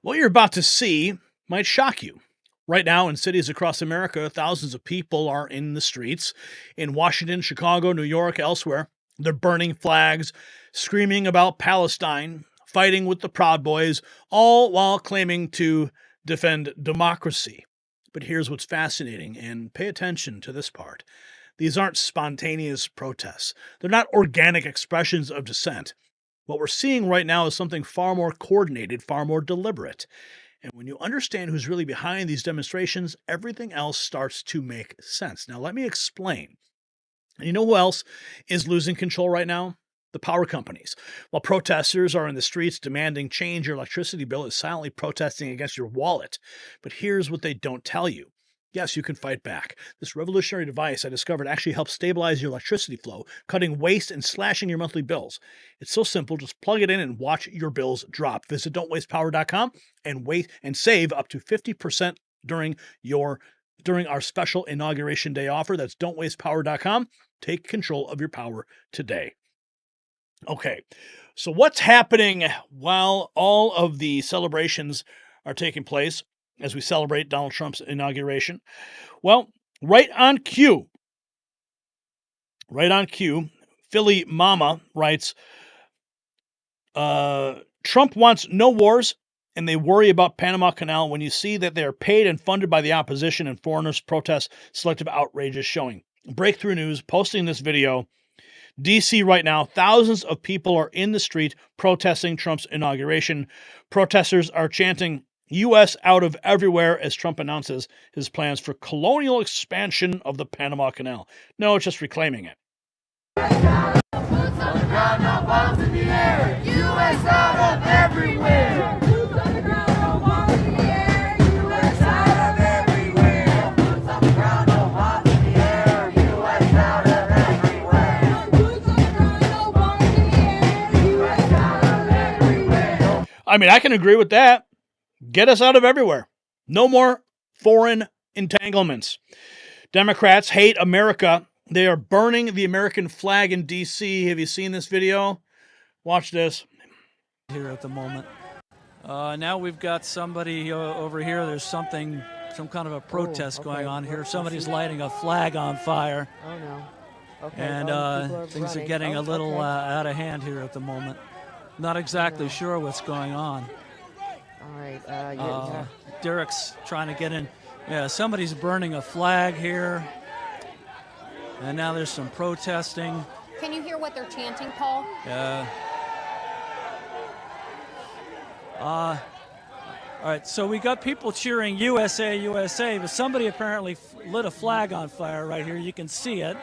What you're about to see might shock you. Right now, in cities across America, thousands of people are in the streets. In Washington, Chicago, New York, elsewhere, they're burning flags, screaming about Palestine, fighting with the Proud Boys, all while claiming to defend democracy. But here's what's fascinating, and pay attention to this part. These aren't spontaneous protests. They're not organic expressions of dissent. What we're seeing right now is something far more coordinated, far more deliberate. And when you understand who's really behind these demonstrations, everything else starts to make sense. Now, let me explain. And you know who else is losing control right now? The power companies. While protesters are in the streets demanding change, your electricity bill is silently protesting against your wallet. But here's what they don't tell you. Yes, you can fight back. This revolutionary device I discovered actually helps stabilize your electricity flow, cutting waste and slashing your monthly bills. It's so simple, just plug it in and watch your bills drop. Visit don'twastepower.com and save up to 50% during our special inauguration day offer. That's don'twastepower.com. Take control of your power today. Okay, so what's happening while all of the celebrations are taking place as we celebrate Donald Trump's inauguration? Well, right on cue, Philly Mama writes, Trump wants no wars, and they worry about Panama Canal when you see that they are paid and funded by the opposition and foreigners protest selective outrage is showing. Breakthrough News posting this video. DC right now, thousands of people are in the street protesting Trump's inauguration. Protesters are chanting U.S. out of everywhere as Trump announces his plans for colonial expansion of the Panama Canal. No, it's just reclaiming it. U.S. out of everywhere. I mean, I can agree with that. Get us out of everywhere. No more foreign entanglements. Democrats hate America. They are burning the American flag in D.C. Have you seen this video? Watch this. Here at the moment. Now we've got somebody over here. There's some kind of a protest going on here. Somebody's lighting a flag on fire. Oh, no. Okay. And things are getting a little out of hand here at the moment. Not exactly sure what's going on. All right. Yeah. Derek's trying to get in. Yeah, somebody's burning a flag here. And now there's some protesting. Can you hear what they're chanting, Paul? All right, so we got people cheering USA, USA, but somebody apparently lit a flag on fire right here. You can see it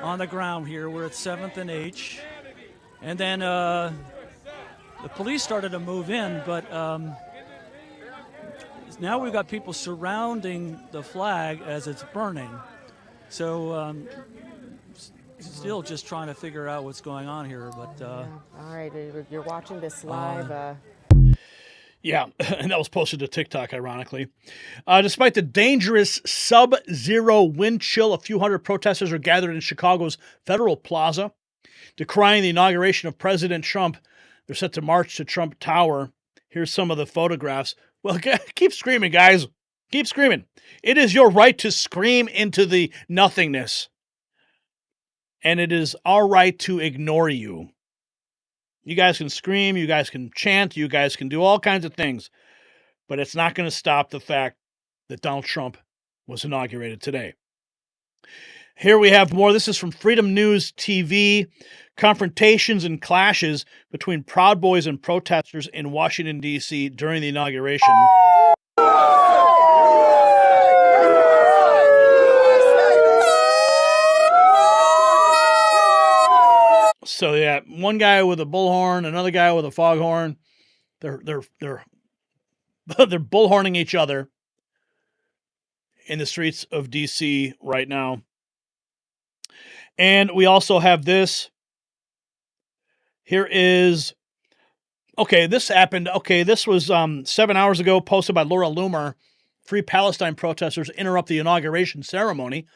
on the ground here. We're at 7th and H. And then the police started to move in, but now we've got people surrounding the flag as it's burning. So still just trying to figure out what's going on here. But all right, you're watching this live. Yeah, and that was posted to TikTok, ironically. Despite the dangerous sub-zero wind chill, a few hundred protesters are gathered in Chicago's Federal Plaza, decrying the inauguration of President Trump. They're set to march to Trump Tower. Here's some of the photographs. Well, keep screaming, guys. Keep screaming. It is your right to scream into the nothingness. And it is our right to ignore you. You guys can scream, you guys can chant, you guys can do all kinds of things. But it's not going to stop the fact that Donald Trump was inaugurated today. Here we have more. This is from Freedom News TV. Confrontations and clashes between Proud Boys and protesters in Washington, D.C. during the inauguration. So yeah, one guy with a bullhorn, another guy with a foghorn. They're bullhorning each other in the streets of D.C. right now. And we also have this. Here is, okay, this happened. Okay, this was 7 hours ago, posted by Laura Loomer. Free Palestine protesters interrupt the inauguration ceremony.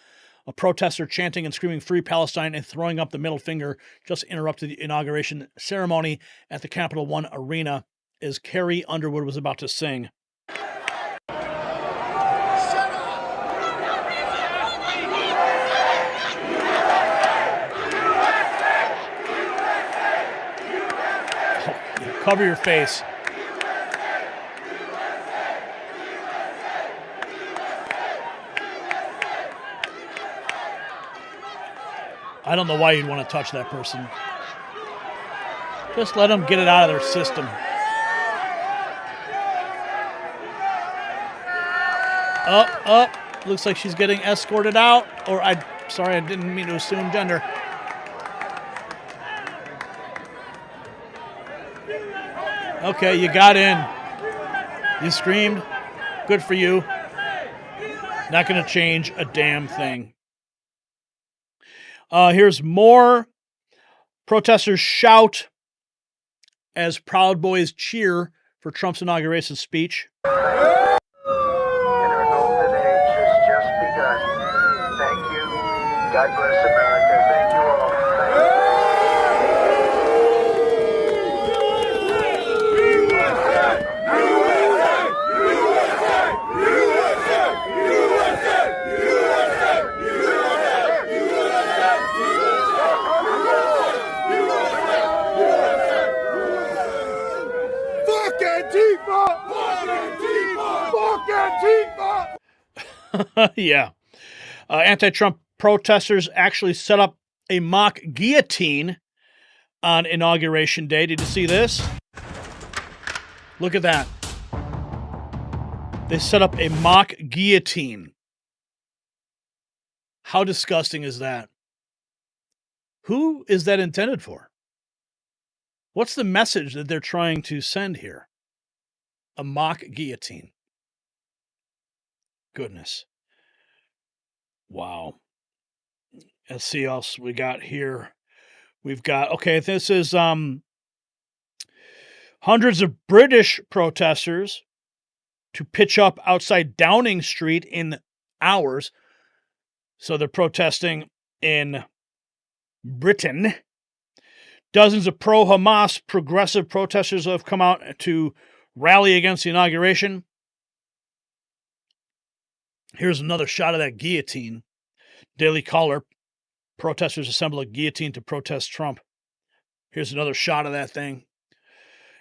A protester chanting and screaming Free Palestine and throwing up the middle finger just interrupted the inauguration ceremony at the Capital One Arena as Carrie Underwood was about to sing. Cover your face. I don't know why you'd want to touch that person. Just let them get it out of their system. Up. Looks like she's getting escorted out. Sorry, I didn't mean to assume gender. Okay, you got in. You screamed. Good for you. Not going to change a damn thing. Here's more protesters shout as Proud Boys cheer for Trump's inauguration speech. And our golden age has just begun. Thank you. God bless America. Thank you all. Thank you. Yeah. Anti-Trump protesters actually set up a mock guillotine on Inauguration Day. Did you see this? Look at that. They set up a mock guillotine. How disgusting is that? Who is that intended for? What's the message that they're trying to send here? A mock guillotine. Goodness. Wow. Let's see what else we got here. We've got, okay, this is hundreds of British protesters to pitch up outside Downing Street in hours. So they're protesting in Britain. Dozens of pro-Hamas progressive protesters have come out to rally against the inauguration. Here's another shot of that guillotine. Daily Caller. Protesters assemble a guillotine to protest Trump. Here's another shot of that thing.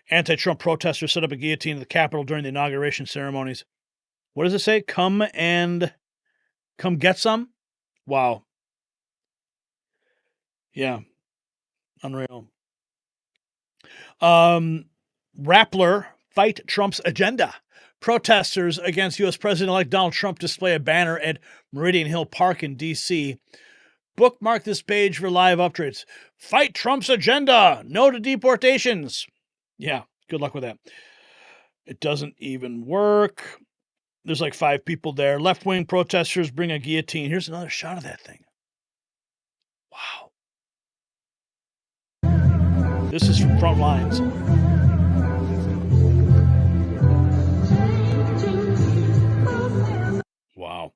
Anti-Trump protesters set up a guillotine at the Capitol during the inauguration ceremonies. What does it say? Come get some? Wow. Yeah. Unreal. Rappler, fight Trump's agenda. Protesters against U.S. President-elect Donald Trump display a banner at Meridian Hill Park in D.C. Bookmark this page for live updates. Fight Trump's agenda. No to deportations. Yeah, good luck with that. It doesn't even work. There's like 5 people there. Left-wing protesters bring a guillotine. Here's another shot of that thing. Wow. This is from Front Lines. Wow.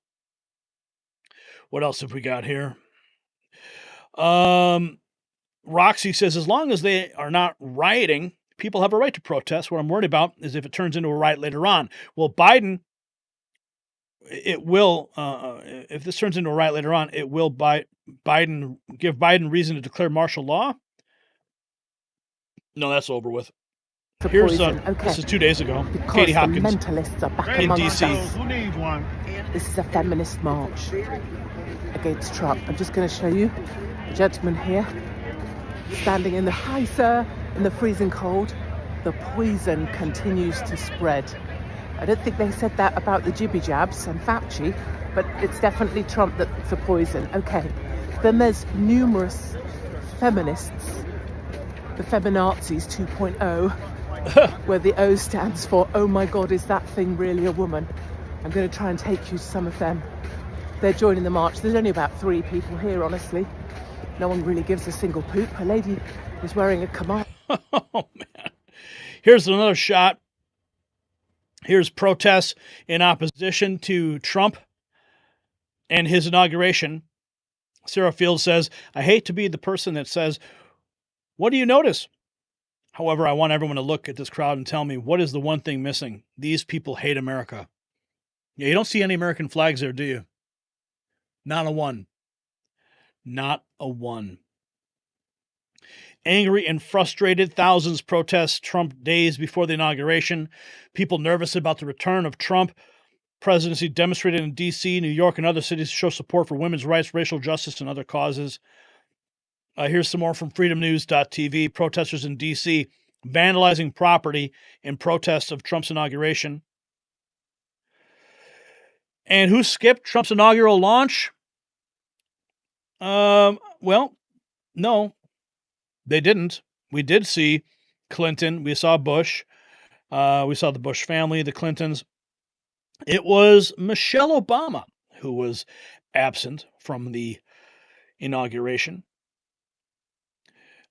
What else have we got here? Roxy says, as long as they are not rioting, people have a right to protest. What I'm worried about is if it turns into a riot later on. Well, Biden, it will, if this turns into a riot later on, it will give Biden reason to declare martial law. No, that's over with. Here's this is 2 days ago. Because Katie Hopkins the mentalists are back in amongst DC. us. Who needs one? This is a feminist march against Trump. I'm just going to show you a gentleman here standing in the hi sir in the freezing cold. The poison continues to spread. I don't think they said that about the jibby jabs and Fauci, but it's definitely Trump that's the poison. Okay. Then there's numerous feminists, the feminazis 2.0, where the O stands for, oh my God, is that thing really a woman? I'm going to try and take you to some of them. They're joining the march. There's only about 3 people here, honestly. No one really gives a single poop. A lady is wearing a kimono. Oh, man. Here's another shot. Here's protests in opposition to Trump and his inauguration. Sarah Fields says, I hate to be the person that says, what do you notice? However, I want everyone to look at this crowd and tell me, what is the one thing missing? These people hate America. Yeah, you don't see any American flags there, do you? Not a one. Not a one. Angry and frustrated, thousands protest Trump days before the inauguration. People nervous about the return of Trump presidency demonstrated in D.C., New York, and other cities to show support for women's rights, racial justice, and other causes. Here's some more from freedomnews.tv. Protesters in D.C. vandalizing property in protest of Trump's inauguration. And who skipped Trump's inaugural launch? Well, no, they didn't. We did see Clinton. We saw Bush. We saw the Bush family, the Clintons. It was Michelle Obama who was absent from the inauguration.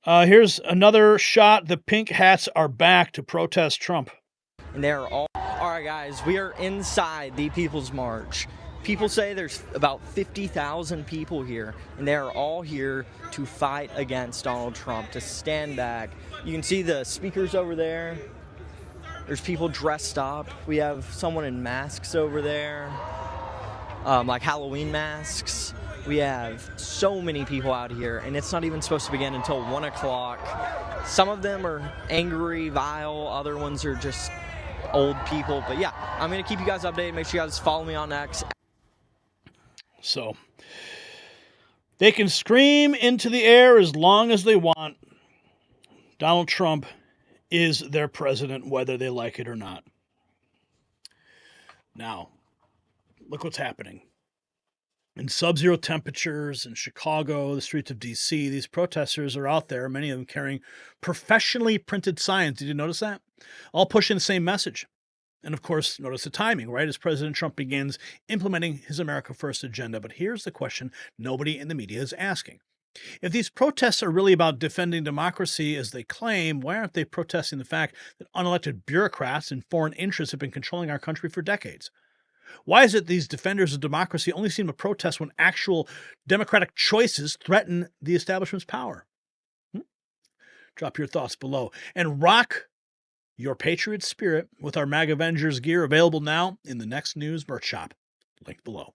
Here's another shot. The pink hats are back to protest Trump. And they're all right, guys, we are inside the People's March. People say there's about 50,000 people here, and they are all here to fight against Donald Trump, to stand back. You can see the speakers over there. There's people dressed up. We have someone in masks over there, like Halloween masks. We have so many people out here, and it's not even supposed to begin until 1 o'clock. Some of them are angry, vile. Other ones are just old people. But yeah, I'm going to keep you guys updated. Make sure you guys follow me on X. So they can scream into the air as long as they want. Donald Trump is their president, whether they like it or not. Now, look what's happening. In sub-zero temperatures in Chicago, the streets of D.C., these protesters are out there, many of them carrying professionally printed signs. Did you notice that? All pushing the same message. And of course, notice the timing, right? As President Trump begins implementing his America First agenda. But here's the question nobody in the media is asking. If these protests are really about defending democracy as they claim, why aren't they protesting the fact that unelected bureaucrats and foreign interests have been controlling our country for decades? Why is it these defenders of democracy only seem to protest when actual democratic choices threaten the establishment's power? Drop your thoughts below. And rock your patriot spirit with our MAG Avengers gear, available now in the Next News merch shop. Link below.